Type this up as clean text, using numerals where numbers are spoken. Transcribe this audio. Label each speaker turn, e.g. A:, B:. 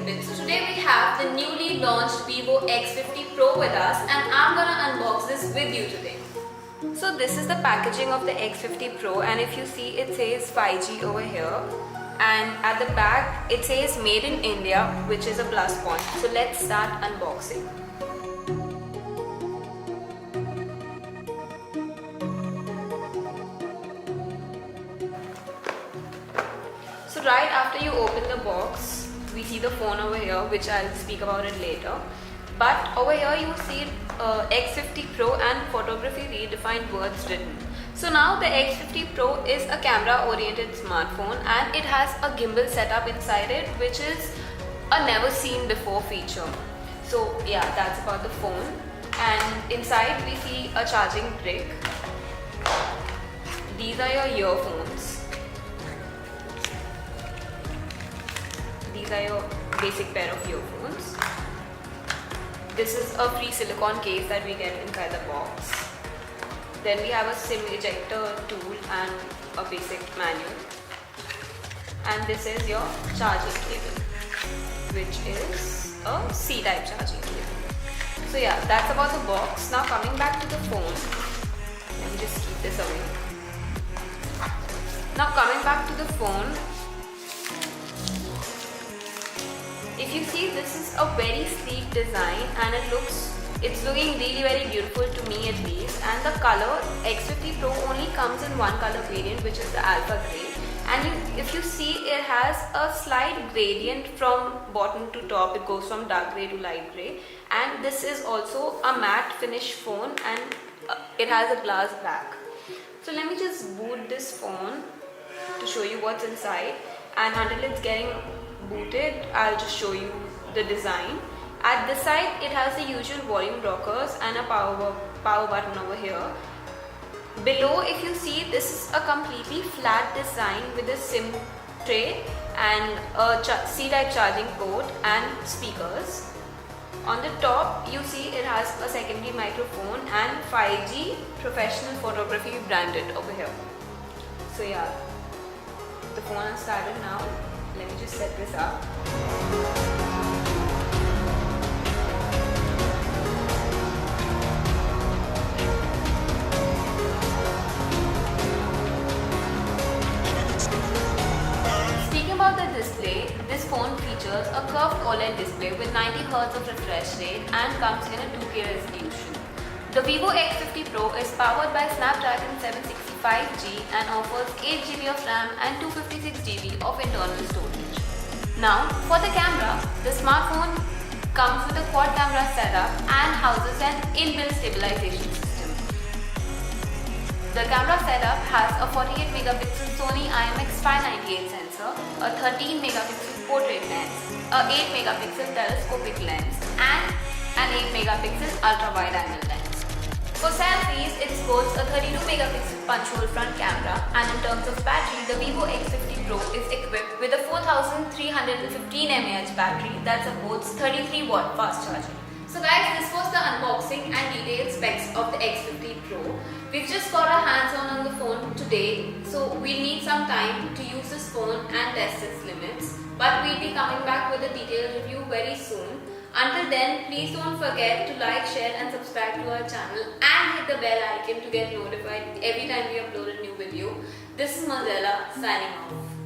A: students. So today we have the newly launched Vivo X50 Pro with us, and I'm gonna unbox this with you today. So this is the packaging of the X50 Pro, and if you see, it says 5G over here, and at the back it says made in India, which is a plus point. So let's start unboxing. So right after you open the box, we see the phone over here, which I'll speak about it later. But over here you see X50 Pro and photography redefined words written. So now the X50 Pro is a camera oriented smartphone, and it has a gimbal setup inside it, which is a never seen before feature. So yeah, that's about the phone. And inside we see a charging brick. These are your earphones. These are your basic pair of earphones. This is a free silicone case that we get inside the box. Then we have a SIM ejector tool and a basic manual. And this is your charging cable, which is a C-type charging cable. So yeah, that's about the box. Now coming back to the phone, let me just keep this away. Now coming back to the phone, if you see, this is a very sleek design, and it's looking really very beautiful to me at least. And the color X50 Pro only comes in one color variant, which is the alpha gray. And if you see, it has a slight gradient from bottom to top. It goes from dark gray to light gray. And this is also a matte finish phone, and it has a glass back. So let me just boot this phone to show you what's inside. And until it's getting booted, I'll just show you the design. At this side, it has the usual volume rockers and a power button over here. Below, if you see, this is a completely flat design with a SIM tray and a C-type charging port and speakers. On the top, you see it has a secondary microphone and 5G professional photography branded over here. So yeah, the phone is started now. Let me just set this up. Speaking about the display, this phone features a curved OLED display with 90 Hz of refresh rate and comes in a 2K resolution. The Vivo X50 Pro is powered by Snapdragon 765G and offers 8GB of RAM and 256GB of internal storage. Now, for the camera, the smartphone comes with a quad camera setup and houses an inbuilt stabilization system. The camera setup has a 48MP Sony IMX598 sensor, a 13MP portrait lens, a 8MP telescopic lens, and an 8MP ultra-wide angle lens. For selfies, it sports a 32MP punch-hole front camera, and in terms of battery, the Vivo X50 Pro is equipped with a 4315 mAh battery that supports 33W fast charging. So guys, this was the unboxing and detailed specs of the X50 Pro. We've just got our hands on the phone today, so we'll need some time to use this phone and test its limits. But we'll be coming back with a detailed review very soon. Until then, please don't forget to like, share and subscribe to our channel and hit the bell icon to get notified every time we upload a new video. This is Mozilla signing off.